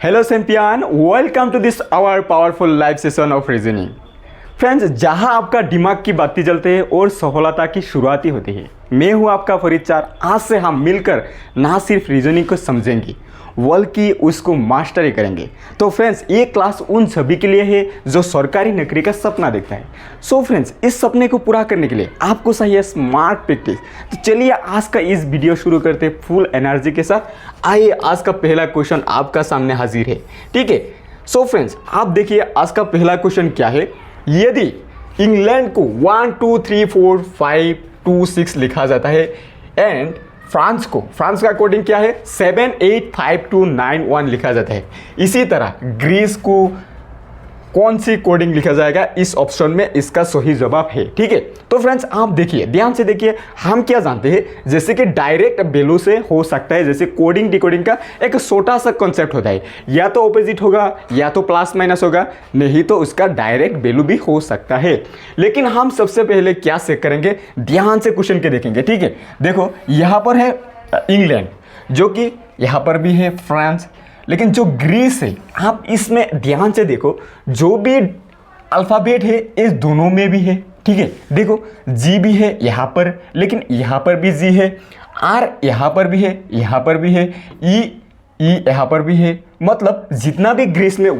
Hello Sempian, welcome to this our powerful live session of reasoning. Friends, जहां आपका दिमाग की बाती जलते हैं और सफलता की शुरुआती होती है, मैं हूं आपका फरीद चार। आज से हम मिलकर ना सिर्फ रीजनिंग को समझेंगे बल्कि उसको मास्टरी करेंगे। तो फ्रेंड्स, ये क्लास उन सभी के लिए है जो सरकारी नौकरी का सपना देखता है। सो फ्रेंड्स, इस सपने को पूरा करने के लिए आपको चाहिए स्मार्ट प्रैक्टिस। तो चलिए आज का इस वीडियो शुरू करते फुल एनर्जी के साथ। आइए, आज का पहला क्वेश्चन आपका सामने हाजिर है। ठीक है, सो फ्रेंड्स, आप देखिए आज का पहला क्वेश्चन क्या है। यदि इंग्लैंड को 1 2 3 4 5 2 6 लिखा जाता है एंड फ्रांस का कोडिंग क्या है 7 8 5 2 9 1 लिखा जाता है, इसी तरह ग्रीस को कौन सी कोडिंग लिखा जाएगा इस ऑप्शन में, इसका सही जवाब है। ठीक है, तो फ्रेंड्स आप देखिए, ध्यान से देखिए, हम क्या जानते हैं जैसे कि डायरेक्ट वैल्यू से हो सकता है। जैसे कोडिंग डिकोडिंग का एक छोटा सा कॉन्सेप्ट होता है, या तो ऑपोजिट होगा या तो प्लस माइनस होगा, नहीं तो उसका डायरेक्ट वैल्यू भी हो सकता है। लेकिन हम सबसे पहले क्या चेक करेंगे, ध्यान से क्वेश्चन के देखेंगे। ठीक है, देखो यहाँ पर है इंग्लैंड, जो कि यहाँ पर भी है फ्रांस, लेकिन जो ग्रीस है, आप इसमें ध्यान से देखो, जो भी अल्फ़ाबेट है इस दोनों में भी है। ठीक है, देखो जी भी है यहाँ पर, लेकिन यहाँ पर भी जी है, आर यहाँ पर भी है, यहाँ पर भी है, ई यहाँ पर भी है। मतलब जितना भी ग्रीस में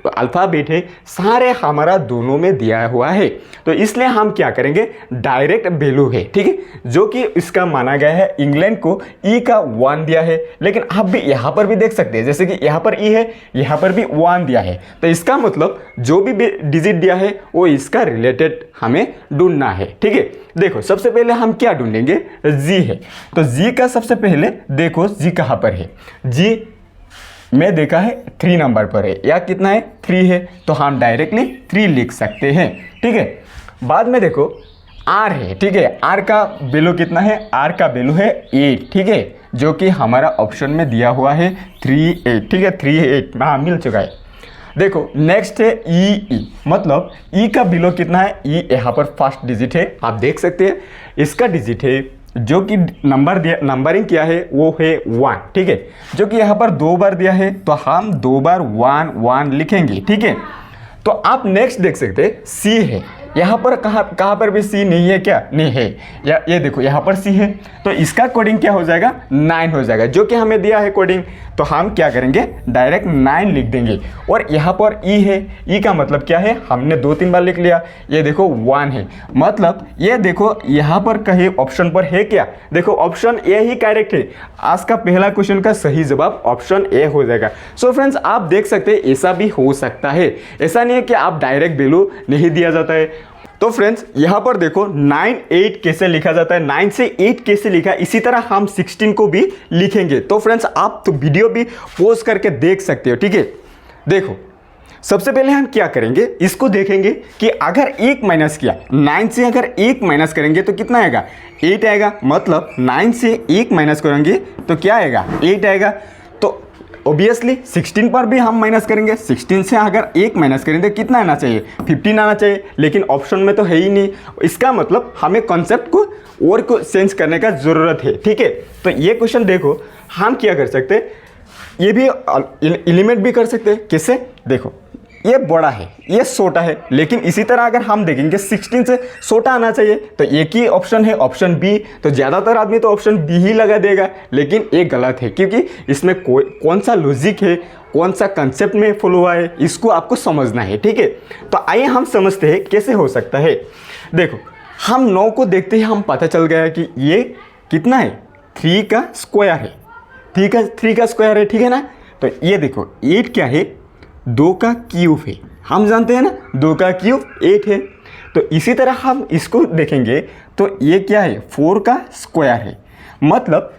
अल्फ़ाबेट है सारे हमारा दोनों में दिया हुआ है। तो इसलिए हम क्या करेंगे, डायरेक्ट वैल्यू है। ठीक है, जो कि इसका माना गया है। इंग्लैंड को ई का 1 दिया है, लेकिन आप भी यहाँ पर भी देख सकते हैं, जैसे कि यहाँ पर ई है, यहाँ पर भी 1 दिया है। तो इसका मतलब जो भी डिजिट दिया है वो इसका रिलेटेड हमें ढूंढना है। ठीक है, देखो सबसे पहले हम क्या ढूंढेंगे, जी है। तो जी का सबसे पहले देखो जी कहाँ पर है। जी मैं देखा है 3 नंबर पर है, या कितना है 3 है, तो हम डायरेक्टली 3 लिख सकते हैं। ठीक है, बाद में देखो आर है। ठीक है, आर का वैल्यू कितना है, आर का वैल्यू है 8। ठीक है, जो कि हमारा ऑप्शन में दिया हुआ है 3 8। ठीक है, 3 8 हाँ मिल चुका है। देखो नेक्स्ट है ई, मतलब ई का वैल्यू कितना है, ई यहाँ पर फर्स्ट डिजिट है, आप देख सकते हैं। इसका डिजिट है जो कि नंबरिंग किया है वो है 1। ठीक है, जो कि यहाँ पर 2 बार दिया है, तो हम 2 बार 1 1 लिखेंगे। ठीक है, तो आप नेक्स्ट देख सकते हैं सी है। यहाँ पर कहाँ पर भी सी नहीं है, क्या नहीं है, या ये देखो यहाँ पर सी है, तो इसका कोडिंग क्या हो जाएगा 9 हो जाएगा, जो कि हमें दिया है कोडिंग। तो हम क्या करेंगे, डायरेक्ट 9 लिख देंगे। और यहाँ पर ई है, ई का मतलब क्या है, हमने 2-3 बार लिख लिया। ये देखो 1 है, मतलब ये देखो यहाँ पर कहीं ऑप्शन पर है क्या, देखो ऑप्शन ए ही करेक्ट है। आज का पहला क्वेश्चन का सही जवाब ऑप्शन ए हो जाएगा। सो फ्रेंड्स, आप देख सकते हैं ऐसा भी हो सकता है, ऐसा नहीं है कि आप डायरेक्ट वैल्यू नहीं दिया जाता है। तो फ्रेंड्स यहाँ पर देखो 9 8 कैसे लिखा जाता है, 9 से 8 कैसे लिखा, इसी तरह हम 16 को भी लिखेंगे। तो फ्रेंड्स आप तो वीडियो भी पॉज करके देख सकते हो। ठीक है, देखो सबसे पहले हम क्या करेंगे, इसको देखेंगे कि अगर 1 माइनस किया, 9 से अगर 1 माइनस करेंगे तो कितना आएगा, 8 आएगा। मतलब 9 से 1 माइनस करेंगे तो क्या आएगा, 8 आएगा। तो ऑब्वियसली 16 पर भी हम माइनस करेंगे, 16 से अगर 1 माइनस करेंगे तो कितना आना चाहिए, 15 आना चाहिए, लेकिन ऑप्शन में तो है ही नहीं। इसका मतलब हमें कॉन्सेप्ट को और को चेंज करने का ज़रूरत है। ठीक है, तो ये क्वेश्चन देखो हम क्या कर सकते हैं, ये भी एलिमेंट भी कर सकते हैं। कैसे, देखो ये बड़ा है, ये छोटा है, लेकिन इसी तरह अगर हम देखेंगे 16 से छोटा आना चाहिए, तो एक ही ऑप्शन है, ऑप्शन बी। तो ज़्यादातर आदमी तो ऑप्शन बी ही लगा देगा, लेकिन ये गलत है, क्योंकि इसमें कौन सा लॉजिक है, कौन सा कंसेप्ट में फॉलो हुआ है, इसको आपको समझना है। ठीक है, तो आइए हम समझते हैं कैसे हो सकता है। देखो हम 9 को देखते ही हम पता चल गया कि ये कितना है, 3 का स्क्वायर है। 3 का स्क्वायर है, ठीक है ना। तो ये देखो 8 क्या है, 2 का क्यूब है, हम जानते हैं ना 2 का क्यूब 8 है। तो इसी तरह हम इसको देखेंगे तो ये क्या है, 4 का स्क्वायर है। मतलब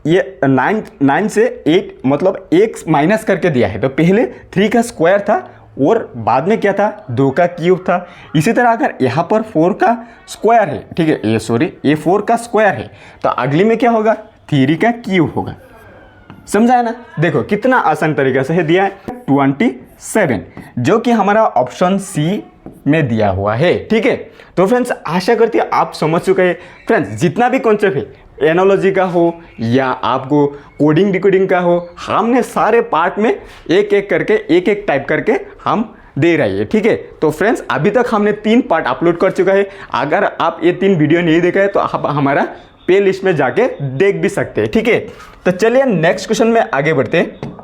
ये 9 से 8 मतलब 1 माइनस करके दिया है, तो पहले 3 का स्क्वायर था और बाद में क्या था, 2 का क्यूब था। इसी तरह अगर यहाँ पर 4 का स्क्वायर है, ठीक है, ये 4 का स्क्वायर है, तो अगली में क्या होगा, 3 का क्यूब होगा। समझा है ना। देखो कितना आसान तरीके से दिया है, 27, जो कि हमारा ऑप्शन सी में दिया हुआ है। ठीक है, तो फ्रेंड्स आशा करती है आप समझ चुके हैं। फ्रेंड्स जितना भी कॉन्सेप्ट है एनोलॉजी का हो या आपको कोडिंग डिकोडिंग का हो, हमने सारे पार्ट में एक एक करके एक एक टाइप करके हम दे रही है, ठीक है। तो फ्रेंड्स अभी तक हमने 3 पार्ट अपलोड कर चुका है। अगर आप ये 3 वीडियो नहीं देखा है तो आप हमारा प्ले लिस्ट में जाके देख भी सकते हैं, ठीक है। तो चलिए नेक्स्ट क्वेश्चन में आगे बढ़ते हैं।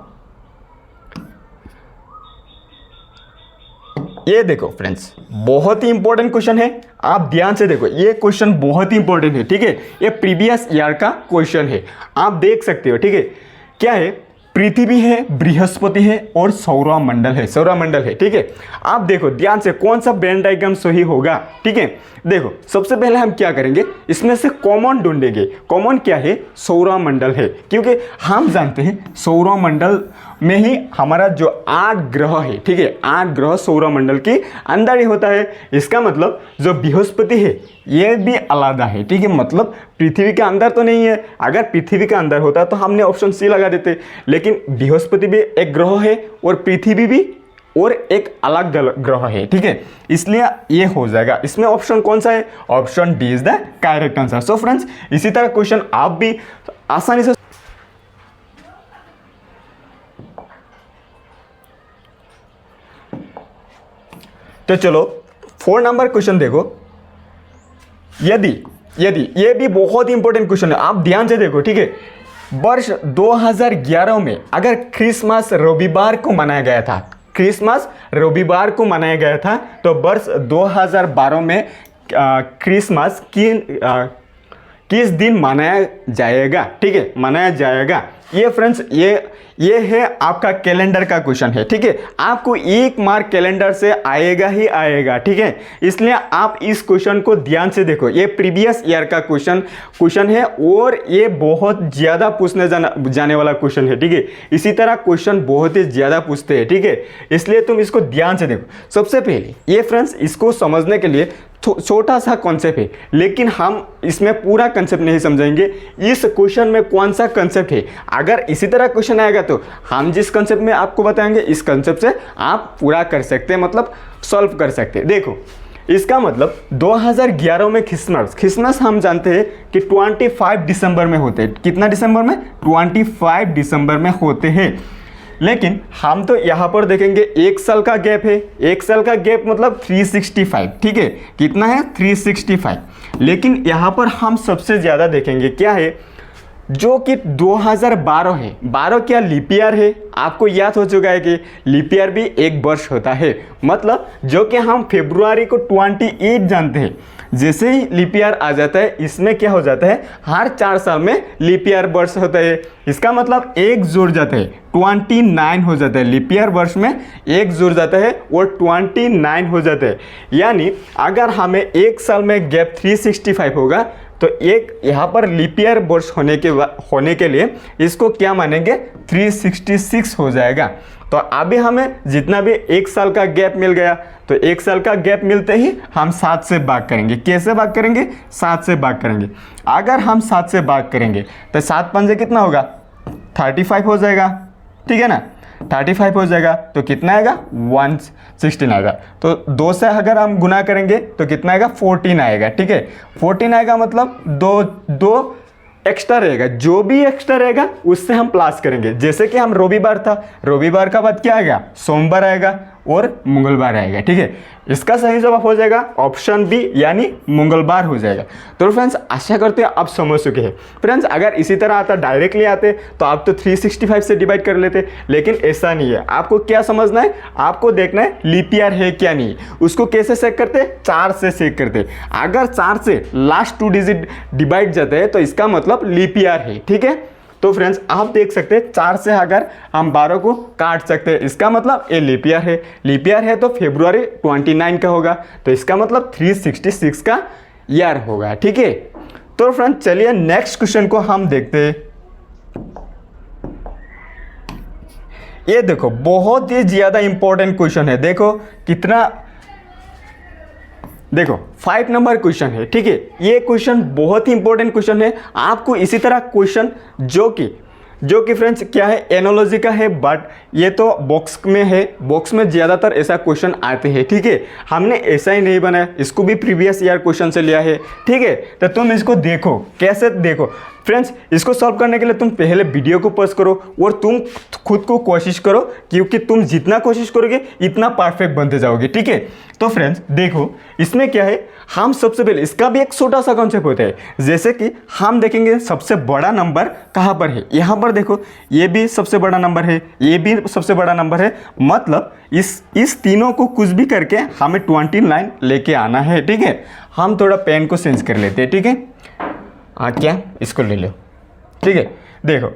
ये देखो फ्रेंड्स, बहुत ही इंपॉर्टेंट क्वेश्चन है, आप ध्यान से देखो। ये क्वेश्चन बहुत ही इंपॉर्टेंट है, ठीक है। ये प्रीवियस ईयर का क्वेश्चन है, आप देख सकते हो, ठीक है। क्या है? पृथ्वी है, बृहस्पति है और सौरमंडल है, ठीक है। आप देखो ध्यान से कौन सा वेन डायग्राम सही होगा, ठीक है। देखो सबसे पहले हम क्या करेंगे, इसमें से कॉमन ढूंढेंगे। कॉमन क्या है? सौरमंडल है, क्योंकि हम जानते हैं सौरमंडल में ही हमारा जो 8 ग्रह है, ठीक है, 8 ग्रह सौरमंडल के अंदर ही होता है। इसका मतलब जो बृहस्पति है ये भी अलग है, ठीक है, मतलब पृथ्वी के अंदर तो नहीं है। अगर पृथ्वी के अंदर होता तो हमने ऑप्शन सी लगा देते, लेकिन बृहस्पति भी एक ग्रह है और पृथ्वी भी और एक अलग ग्रह है, ठीक है, इसलिए ये हो जाएगा। इसमें ऑप्शन कौन सा है? Option D is the correct answer. So friends इसी तरह क्वेश्चन आप भी आसानी से तो चलो 4 नंबर क्वेश्चन देखो। यदि ये भी बहुत ही इंपॉर्टेंट क्वेश्चन है, आप ध्यान से देखो, ठीक है। वर्ष 2011 में अगर क्रिसमस रविवार को मनाया गया था, तो वर्ष 2012 में क्रिसमस किस दिन मनाया जाएगा, ठीक है, मनाया जाएगा। ये फ्रेंड्स ये है आपका कैलेंडर का क्वेश्चन है, ठीक है। आपको 1 मार्क कैलेंडर से आएगा ही आएगा, ठीक है। इसलिए आप इस क्वेश्चन को ध्यान से देखो। ये प्रीवियस ईयर का क्वेश्चन है और ये बहुत ज़्यादा पूछने जाने वाला क्वेश्चन है, ठीक है। इसी तरह क्वेश्चन बहुत ही ज़्यादा पूछते हैं, ठीक है, इसलिए तुम इसको ध्यान से देखो। सबसे पहले ये फ्रेंड्स इसको समझने के लिए छोटा सा कॉन्सेप्ट है, लेकिन हम इसमें पूरा कॉन्सेप्ट नहीं समझेंगे। इस क्वेश्चन में कौन सा कॉन्सेप्ट है, अगर इसी तरह क्वेश्चन आएगा तो हम जिस कॉन्सेप्ट में आपको बताएंगे इस कॉन्सेप्ट से आप पूरा कर सकते हैं, मतलब सॉल्व कर सकते हैं। देखो इसका मतलब 2011 में क्रिसमस हम जानते हैं कि 25 दिसंबर में होते हैं। कितना दिसंबर में? 25 दिसंबर में होते हैं। लेकिन हम तो यहाँ पर देखेंगे 1 साल का गैप है। 1 साल का गैप मतलब 365, ठीक है, कितना है? 365। लेकिन यहाँ पर हम सबसे ज़्यादा देखेंगे क्या है, जो कि 2012 है। 12 क्या लीप ईयर है? आपको याद हो चुका है कि लीप ईयर भी एक वर्ष होता है, मतलब जो कि हम फरवरी को 28 जानते हैं। जैसे ही लीप ईयर आ जाता है, इसमें क्या हो जाता है, हर 4 साल में लीप ईयर वर्ष होता है। इसका मतलब एक जुड़ जाता है, 29 हो जाता है। लीप ईयर वर्ष में एक जुड़ जाता है और 29 हो जाता है। यानी अगर हमें 1 साल में गैप 365 होगा तो एक यहाँ पर लीप ईयर वर्ष होने के लिए इसको क्या मानेंगे? 366 हो जाएगा। तो अभी हमें जितना भी 1 साल का गैप मिल गया, तो 1 साल का गैप मिलते ही हम 7 से भाग करेंगे। कैसे भाग करेंगे? 7 से भाग करेंगे। अगर हम 7 से भाग करेंगे तो 7 पंजे कितना होगा? 35 हो जाएगा, ठीक है ना। 35 हो जाएगा तो कितना आएगा? 116 आएगा। तो 2 से अगर हम गुना करेंगे तो कितना आएगा? 14 आएगा, ठीक है। 14 आएगा मतलब दो एक्स्ट्रा रहेगा, जो भी एक्स्ट्रा रहेगा उससे हम प्लस करेंगे। जैसे कि हम रविवार था, रविवार का बाद क्या आएगा? सोमवार आएगा और मंगलवार आएगा, ठीक है। इसका सही जवाब हो जाएगा ऑप्शन बी, यानी मंगलवार हो जाएगा। तो फ्रेंड्स आशा करते हैं आप समझ चुके हैं। फ्रेंड्स अगर इसी तरह आता डायरेक्टली आते तो आप तो 365 से डिवाइड कर लेते, लेकिन ऐसा नहीं है। आपको क्या समझना है? आपको देखना है लीप ईयर है क्या नहीं। उसको कैसे चेक करते? 4 से चेक करते। अगर 4 से लास्ट 2 डिजिट डिवाइड जाते हैं तो इसका मतलब लीप ईयर है, ठीक है। तो फ्रेंड्स आप देख सकते हैं 4 से अगर हम 12 को काट सकते हैं, इसका मतलब ये लीप ईयर है। लीप ईयर है तो फरवरी 29 का होगा, तो इसका मतलब 366 का ईयर होगा, ठीक है। तो फ्रेंड्स चलिए नेक्स्ट क्वेश्चन को हम देखते हैं। ये देखो बहुत ही ज्यादा इंपॉर्टेंट क्वेश्चन है। देखो 5 नंबर क्वेश्चन है, ठीक है। ये क्वेश्चन बहुत ही इंपॉर्टेंट क्वेश्चन है। आपको इसी तरह क्वेश्चन जो कि जो कि फ्रेंड्स क्या है, एनोलॉजी का है, बट ये तो बॉक्स में है, बॉक्स में ज़्यादातर ऐसा क्वेश्चन आते हैं, ठीक है। हमने ऐसा ही नहीं बनाया, इसको भी प्रीवियस ईयर क्वेश्चन से लिया है, ठीक है। तो तुम इसको देखो, कैसे देखो फ्रेंड्स, इसको सॉल्व करने के लिए तुम पहले वीडियो को पॉज करो और तुम खुद को कोशिश करो, क्योंकि तुम जितना कोशिश करोगे इतना परफेक्ट बनते जाओगे, ठीक है। तो फ्रेंड्स देखो, इसमें क्या है, हम सबसे पहले इसका भी एक छोटा सा कॉन्सेप्ट होता है, जैसे कि हम देखेंगे सबसे बड़ा नंबर कहाँ पर है। यहाँ पर देखो, ये भी सबसे बड़ा नंबर है, ये भी सबसे बड़ा नंबर है, मतलब इस तीनों को कुछ भी करके हमें 29 लेके आना है, ठीक है। हम थोड़ा पेन को चेंज कर लेते हैं, ठीक है। क्या इसको ले लो, ठीक है। देखो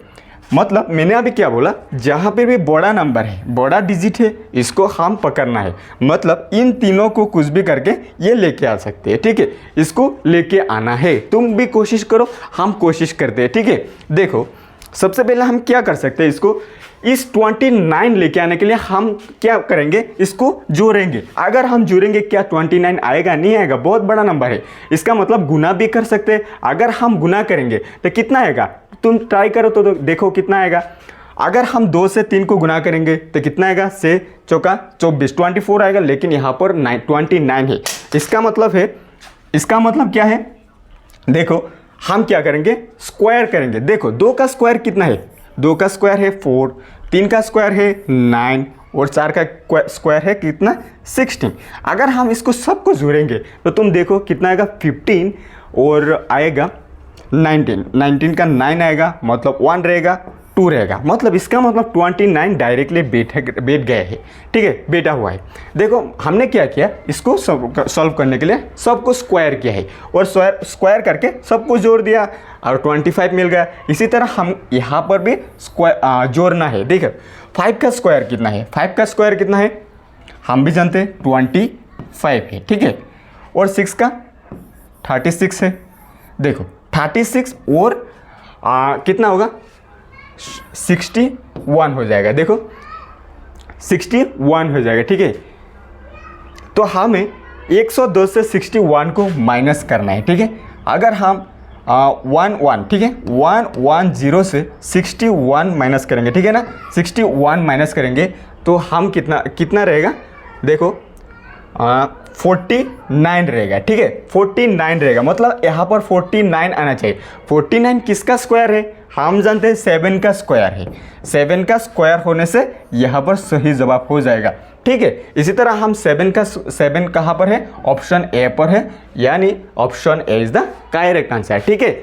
मतलब मैंने अभी क्या बोला, जहाँ पे भी बड़ा नंबर है, बड़ा डिजिट है, इसको हम पकड़ना है, मतलब इन तीनों को कुछ भी करके ये लेके आ सकते हैं, ठीक है। इसको लेके आना है, तुम भी कोशिश करो, हम कोशिश करते हैं, ठीक है। देखो सबसे पहले हम क्या कर सकते हैं, इसको इस 29 लेके आने के लिए हम क्या करेंगे, इसको जोड़ेंगे। अगर हम जोड़ेंगे, क्या 29 आएगा? नहीं आएगा, बहुत बड़ा नंबर है, इसका मतलब गुना भी कर सकते हैं। अगर हम गुना करेंगे तो कितना आएगा, तुम ट्राई करो तो देखो कितना आएगा। अगर हम 2 से 3 को गुना करेंगे तो कितना आएगा, से चौका 24, 24 आएगा, लेकिन यहाँ पर 29 है। इसका मतलब क्या है, देखो हम क्या करेंगे, स्क्वायर करेंगे। देखो 2 का स्क्वायर कितना है, 2 का स्क्वायर है 4, 3 का स्क्वायर है 9 और 4 का स्क्वायर है कितना, 16। अगर हम इसको सबको जोड़ेंगे तो तुम देखो कितना आएगा, 15 और आएगा 19 का 9 आएगा, मतलब 1 रहेगा, 2 रहेगा, मतलब इसका मतलब 29 डायरेक्टली बैठ गया है, ठीक है, बैठा हुआ है। देखो हमने क्या किया, इसको सॉल्व करने के लिए सबको स्क्वायर किया है और स्क्वायर करके सबको जोड़ दिया और 25 मिल गया। इसी तरह हम यहाँ पर भी स्क्वायर जोड़ना है। देखो 5 का स्क्वायर कितना है, 5 का स्क्वायर कितना है हम भी जानते हैं, 25 है, ठीक है। और 6 का 36 है। देखो 36 और कितना होगा, 61 हो जाएगा। देखो 61 हो जाएगा, ठीक है। तो हमें 102 से 61 को माइनस करना है, ठीक है। अगर हम 1 ठीक है, 110 से 61 माइनस करेंगे, ठीक है ना, 61 माइनस करेंगे तो हम कितना रहेगा, देखो 49 रहेगा, ठीक है, 49 रहेगा, मतलब यहाँ पर 49 आना चाहिए। 49 किसका स्क्वायर है, हम जानते हैं 7 का स्क्वायर है, 7 का स्क्वायर होने से यहाँ पर सही जवाब हो जाएगा, ठीक है। इसी तरह हम 7 कहाँ पर है, ऑप्शन ए पर है, यानी option A is the correct answer, ठीक है।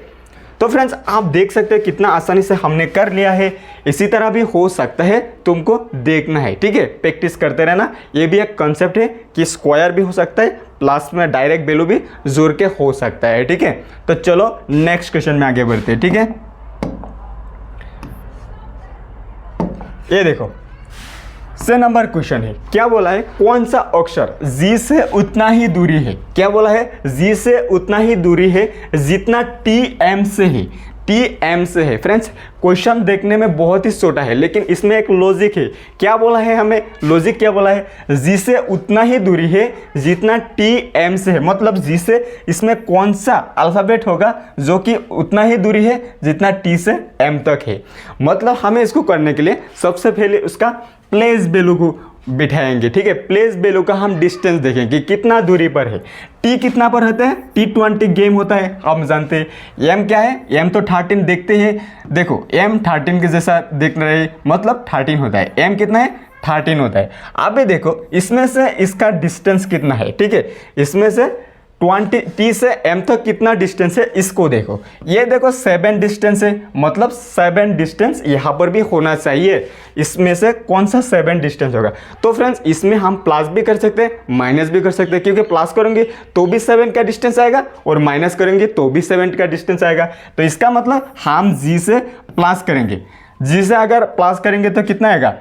तो फ्रेंड्स आप देख सकते हैं कितना आसानी से हमने कर लिया है। इसी तरह भी हो सकता है, तुमको देखना है, ठीक है, प्रैक्टिस करते रहना। ये भी एक कॉन्सेप्ट है कि स्क्वायर भी हो सकता है, प्लस में डायरेक्ट वैल्यू भी जोड़ के हो सकता है, ठीक है। तो चलो नेक्स्ट क्वेश्चन में आगे बढ़ते हैं, ठीक है। ये देखो से नंबर क्वेश्चन है, क्या बोला है, कौन सा अक्षर जी से उतना ही दूरी है, क्या बोला है, जी से उतना ही दूरी है जितना टी एम से है, टी एम से है। फ्रेंड्स क्वेश्चन देखने में बहुत ही छोटा है, लेकिन इसमें एक लॉजिक है। क्या बोला है हमें, लॉजिक क्या बोला है, जी से उतना ही दूरी है जितना टी एम से है, मतलब जी से इसमें कौन सा अल्फ़ाबेट होगा जो कि उतना ही दूरी है जितना टी से एम तक है। मतलब हमें इसको करने के लिए सबसे पहले उसका प्लेस वैल्यू को बिठाएंगे, ठीक है। प्लेस वैल्यू का हम डिस्टेंस देखेंगे कितना दूरी पर है। टी कितना पर होता है, T20 गेम होता है, हम जानते हैं। एम क्या है, एम तो 13 देखते हैं, देखो एम 13 के जैसा दिख रहा है, मतलब 13 होता है। एम कितना है, 13 होता है। अभी देखो इसमें से इसका डिस्टेंस कितना है, ठीक है, इसमें से 20 टी से एम तक कितना डिस्टेंस है, इसको देखो। ये देखो 7 डिस्टेंस है, मतलब 7 डिस्टेंस यहाँ पर भी होना चाहिए। इसमें से कौन सा 7 डिस्टेंस होगा। तो फ्रेंड्स इसमें हम प्लस भी कर सकते हैं, माइनस भी कर सकते हैं, क्योंकि प्लस करेंगे तो भी 7 का डिस्टेंस आएगा और माइनस करेंगे तो भी 7 का डिस्टेंस आएगा। तो इसका मतलब हम जी से प्लस करेंगे, जी से अगर प्लस करेंगे तो कितना आएगा,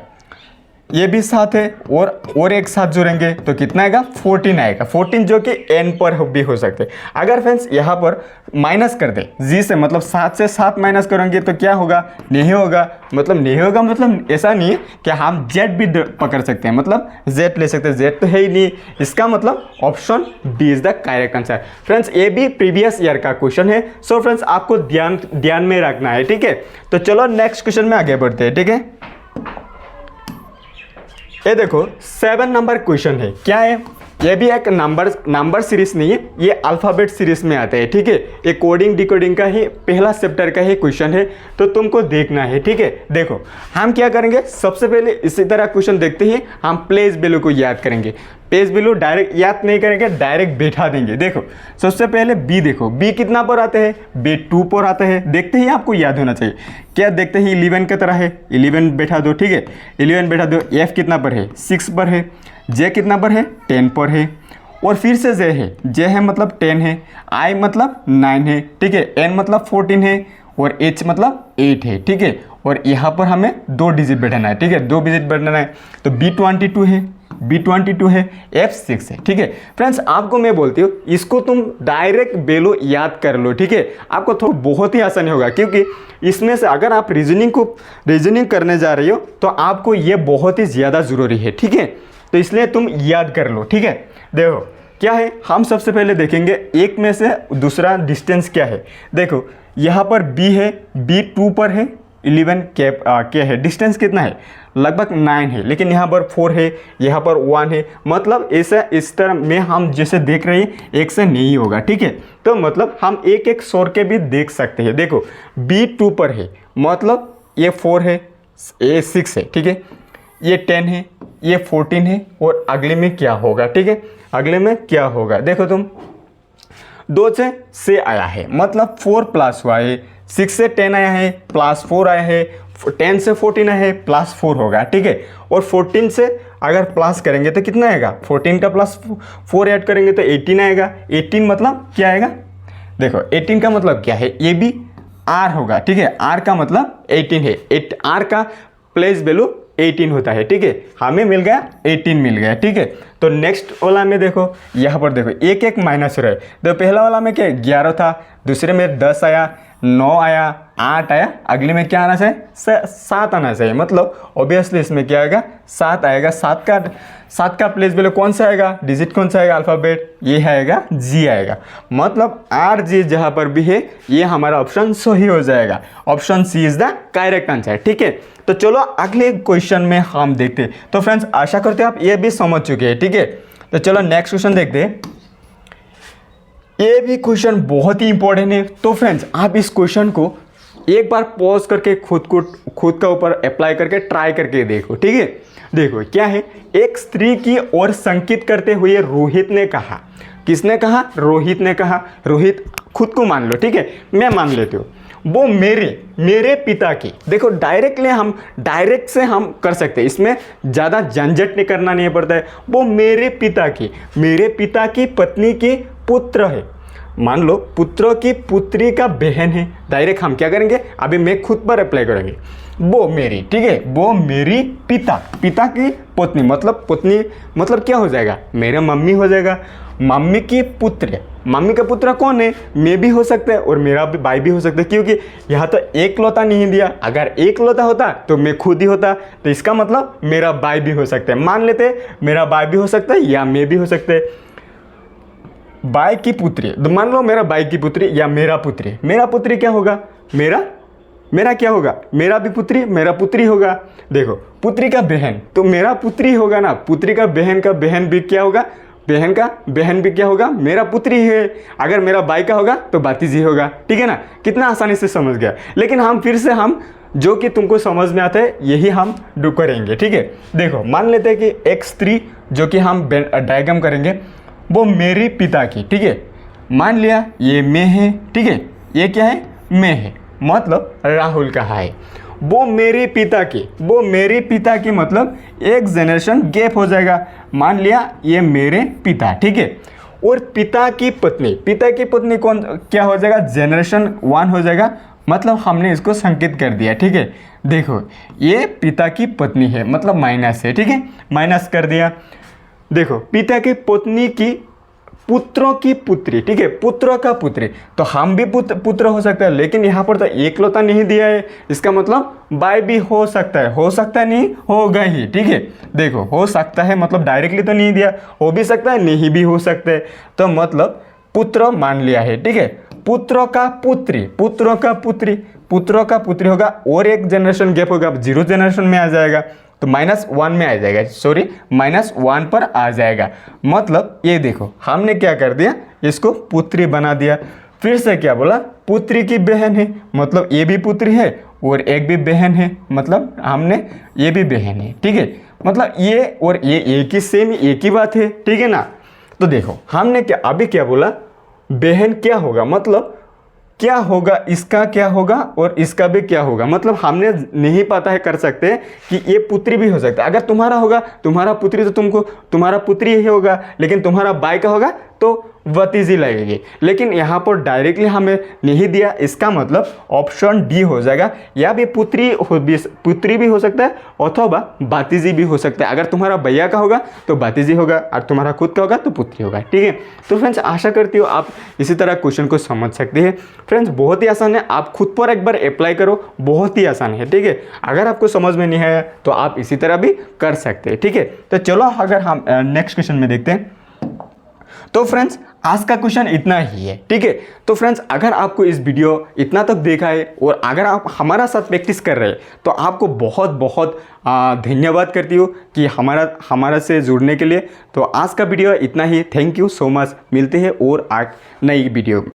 ये भी 7 है और एक साथ जुड़ेंगे तो कितना आएगा 14 आएगा। 14 जो कि n पर भी हो सकते हैं। अगर फ्रेंड्स यहाँ पर माइनस कर दे जी से, मतलब 7 से 7 माइनस करेंगे तो क्या होगा, नहीं होगा। मतलब नहीं होगा मतलब ऐसा नहीं है कि हम z भी पकड़ सकते हैं, मतलब z ले सकते हैं, z तो है ही नहीं। इसका मतलब option D is the correct answer. Friends ये भी प्रीवियस ईयर का क्वेश्चन है, सो फ्रेंड्स आपको ध्यान में रखना है, ठीक है। तो चलो नेक्स्ट क्वेश्चन में आगे बढ़ते हैं, ठीक है। ये देखो 7 नंबर क्वेश्चन है, क्या है, ये भी एक नंबर सीरीज नहीं है, ये अल्फ़ाबेट सीरीज में आता है, ठीक है। ये कोडिंग डिकोडिंग का ही पहला चैप्टर का ही क्वेश्चन है, तो तुमको देखना है, ठीक है। देखो हम क्या करेंगे, सबसे पहले इसी तरह क्वेश्चन देखते ही हम प्लेस वैल्यू को याद करेंगे। प्लेस वैल्यू डायरेक्ट याद नहीं करेंगे, डायरेक्ट बैठा देंगे। देखो सबसे पहले बी, देखो बी कितना पर आता है, बी 2 पर आता है, देखते ही आपको याद होना चाहिए। क्या देखते ही 11 की तरह है, 11 बैठा दो, ठीक है, 11 बैठा दो। एफ कितना पर है, 6 पर है। जे कितना पर है, 10 पर है। और फिर से जे है, जे है मतलब 10 है, आई मतलब 9 है, ठीक है, एन मतलब 14 है और एच मतलब 8 है, ठीक है। और यहाँ पर हमें 2 डिजिट बैठाना है, ठीक है, 2 डिजिट बैठाना है। तो B22 है, B22 है, F6 है, ठीक है। फ्रेंड्स आपको मैं बोलती हूँ इसको तुम डायरेक्ट वैल्यू याद कर लो, ठीक है। आपको थोड़ा बहुत ही आसानी होगा, क्योंकि इसमें से अगर आप रीजनिंग करने जा रही हो तो आपको ये बहुत ही ज़्यादा ज़रूरी है, ठीक है। तो इसलिए तुम याद कर लो, ठीक है। देखो क्या है, हम सबसे पहले देखेंगे एक में से दूसरा डिस्टेंस क्या है। देखो यहाँ पर B है, B 2 पर है, 11 क्या है, डिस्टेंस कितना है, लगभग 9 है, लेकिन यहाँ पर 4 है, यहाँ पर 1 है। मतलब ऐसा इस तरह में हम जैसे देख रहे हैं एक से नहीं होगा, ठीक है। तो मतलब हम एक एक सोर के भी देख सकते हैं। देखो B 2 पर है, मतलब ये 4 है, ये 6 है, ठीक है, ये 10 है, ये 14 है, और अगले में क्या होगा, ठीक है, अगले में क्या होगा। देखो तुम 2 से आया है, मतलब 4 प्लस हुआ है, 6 से 10 आया है, प्लस 4 आया है, 10 से 14 आया है, प्लस 4 होगा, ठीक है। और 14 से अगर प्लस करेंगे तो कितना आएगा, 14 का प्लस 4 ऐड करेंगे तो 18 आएगा। 18 मतलब क्या आएगा, देखो 18 का मतलब क्या है, ये भी R होगा, ठीक है, R का मतलब 18 है, R का प्लेस वैल्यू 18 होता है, ठीक है। हमें मिल गया 18 मिल गया, ठीक है। तो नेक्स्ट वाला में देखो, यहाँ पर देखो एक एक माइनस हो रहा है। तो पहला वाला में क्या 11 था, दूसरे में 10 आया, 9 आया, 8 आया, अगले में क्या आना चाहिए, 7 आना चाहिए। मतलब ऑब्वियसली इसमें क्या आएगा, 7 आएगा। 7 का प्लेस वैल्यू कौन सा आएगा, डिजिट कौन सा आएगा, अल्फ़ाबेट ये आएगा, जी आएगा। मतलब आर जी जहाँ पर भी है ये हमारा ऑप्शन सही हो जाएगा। Option C is the correct answer, ठीक है। तो चलो अगले क्वेश्चन में हम देखते हैं। तो फ्रेंड्स आशा करते हैं आप ये भी समझ चुके हैं, ठीक है। तो चलो नेक्स्ट क्वेश्चन देखते हैं। ये भी क्वेश्चन बहुत ही इंपॉर्टेंट है। तो फ्रेंड्स आप इस क्वेश्चन को एक बार पॉज करके खुद का ऊपर अप्लाई करके ट्राई करके देखो, ठीक है। देखो क्या है, एक स्त्री की ओर संकेत करते हुए रोहित ने कहा, किसने कहा, रोहित ने कहा। रोहित खुद को मान लो, ठीक है, मैं मान लेती हूँ। वो मेरे पिता की, देखो डायरेक्ट से हम कर सकते हैं, इसमें ज़्यादा झंझट नहीं करना नहीं पड़ता है। वो मेरे पिता की पत्नी के पुत्र है। मान लो पुत्रों की पुत्री का बहन है। डायरेक्ट हम क्या करेंगे, अभी मैं खुद पर अप्लाई करेंगे। वो मेरी, ठीक है, वो मेरी पिता की पत्नी, मतलब क्या हो जाएगा, मेरा मम्मी हो जाएगा। मम्मी की पुत्र, मम्मी का पुत्र कौन है, मैं भी हो सकता है और मेरा भी भाई भी हो सकता है, क्योंकि यहाँ तो एक लौता नहीं दिया। अगर एक लौता होता तो मैं खुद ही होता, तो इसका मतलब मेरा भाई भी हो सकता है। मान लेते मेरा भाई भी हो सकता है या मैं भी हो सकते है। भाई की पुत्री, तो मान लो मेरा भाई की पुत्री या मेरा पुत्री क्या होगा, मेरा क्या होगा, मेरा भी पुत्री, मेरा पुत्री होगा। देखो पुत्री का बहन तो मेरा पुत्री होगा ना, पुत्री का बहन भी क्या होगा, बहन भी क्या होगा, मेरा पुत्री है। अगर मेरा भाई का होगा तो भतीजी होगा, ठीक है ना। कितना आसानी से समझ गया। लेकिन हम फिर से जो कि तुमको समझ में आता है यही हम करेंगे, ठीक है। देखो मान लेते हैं कि एक स्त्री जो कि हम डायग्राम करेंगे, वो मेरे पिता की, ठीक है। मान लिया ये मैं है, ठीक है, ये क्या है, मैं है, मतलब राहुल कहा है। वो मेरे पिता की मतलब एक जनरेशन गैप हो जाएगा। मान लिया ये मेरे पिता, ठीक है। और पिता की पत्नी कौन क्या हो जाएगा, जनरेशन 1 हो जाएगा। मतलब हमने इसको संकेत कर दिया, ठीक है। देखो ये पिता की पत्नी है, मतलब माइनस है, ठीक है, माइनस कर दिया। देखो पिता की पत्नी की पुत्रों की पुत्री, ठीक है, पुत्रों का पुत्री, तो हम भी पुत्र हो सकता है, लेकिन यहाँ पर तो एकलौता नहीं दिया है, इसका मतलब बाय भी हो सकता है नहीं होगा ही, ठीक है। देखो हो सकता है मतलब डायरेक्टली तो नहीं दिया, हो भी सकता है नहीं भी हो सकता है, तो मतलब पुत्र मान लिया है, ठीक है। पुत्रों का पुत्री, पुत्रों का पुत्री, पुत्रों का पुत्री होगा और एक जनरेशन गैप होगा, 0 जनरेशन में आ जाएगा, तो -1 में आ जाएगा, सॉरी -1 पर आ जाएगा। मतलब ये देखो हमने क्या कर दिया, इसको पुत्री बना दिया। फिर से क्या बोला, पुत्री की बहन है, मतलब ये भी पुत्री है और एक भी बहन है, मतलब हमने ये भी बहन है, ठीक है। मतलब ये और ये एक ही सेम एक ही बात है, ठीक है ना। तो देखो हमने क्या अभी क्या बोला, बहन क्या होगा, मतलब क्या होगा, इसका क्या होगा और इसका भी क्या होगा, मतलब हमने नहीं पता है कर सकते हैं कि ये पुत्री भी हो सकता है। अगर तुम्हारा होगा तुम्हारा पुत्री तो तुमको तुम्हारा पुत्री ही होगा, लेकिन तुम्हारा बाई का होगा तो भतीजी लगेगी। लेकिन यहाँ पर डायरेक्टली हमें नहीं दिया, इसका मतलब ऑप्शन डी हो जाएगा, या भी पुत्री भी हो सकता है अथवा भतीजी भी हो सकता है। अगर तुम्हारा भैया का होगा तो भतीजी होगा और तुम्हारा खुद का होगा तो पुत्री होगा, ठीक है। तो फ्रेंड्स आशा करती हूँ आप इसी तरह क्वेश्चन को समझ सकते हैं। फ्रेंड्स बहुत ही आसान है, आप खुद पर एक बार अप्लाई करो, बहुत ही आसान है, ठीक है। अगर आपको समझ में नहीं आया तो आप इसी तरह भी कर सकते हैं, ठीक है। तो चलो अगर हम नेक्स्ट क्वेश्चन में देखते हैं। तो फ्रेंड्स आज का क्वेश्चन इतना ही है, ठीक है। तो फ्रेंड्स अगर आपको इस वीडियो इतना तक देखा है और अगर आप हमारा साथ प्रैक्टिस कर रहे हैं तो आपको बहुत बहुत धन्यवाद करती हूँ कि हमारा से जुड़ने के लिए। तो आज का वीडियो इतना ही, थैंक यू सो मच, मिलते हैं और नई वीडियो।